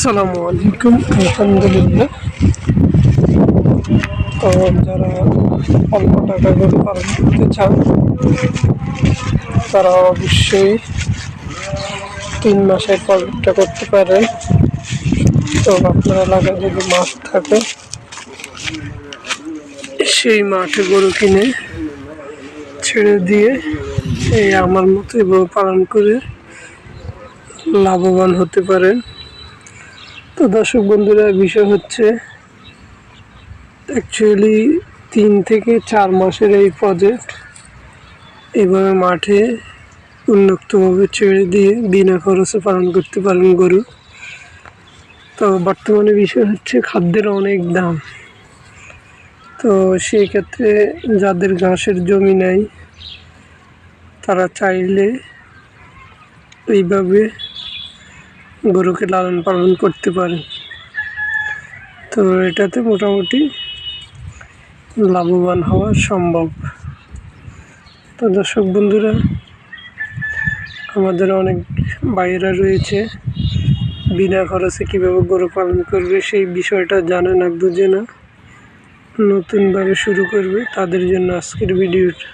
আসসালামু আলাইকুম। আলহামদুলিল্লাহ। তো যারা অল্প টাকা গরু পালন করতে চান তারা অবশ্যই 3 মাসের প্রজেক্টটা করতে পারেন। তো আপনার এলাকায় যদি মাঠ থাকে সেই মাঠে গরু কিনে ছেড়ে দিয়ে এই আমার মতো এভাবে পালন করে লাভবান হতে পারেন। তো দর্শক বন্ধুরা, বিষয় হচ্ছে অ্যাকচুয়ালি 3 থেকে 4 মাসের এই প্রজেক্ট এইভাবে মাঠে উন্মুক্তভাবে ছেড়ে দিয়ে বিনা খরচে পালন করতে পারেন গরু। তো বর্তমানে বিষয় হচ্ছে খাদ্যের অনেক দাম। তো সেই ক্ষেত্রে যাদের ঘাসের জমি নাই তারা চাইলে এইভাবে গরুকে লালন পালন করতে পারে। তো এটাতে মোটামুটি লাভবান হওয়া সম্ভব। তো দর্শক বন্ধুরা, আমাদের অনেক ভাইয়েরা রয়েছে বিনা খরচে কীভাবে গরু পালন করবে সেই বিষয়টা জানে না, বুঝে না, নতুনভাবে শুরু করবে, তাদের জন্য আজকের ভিডিওটা।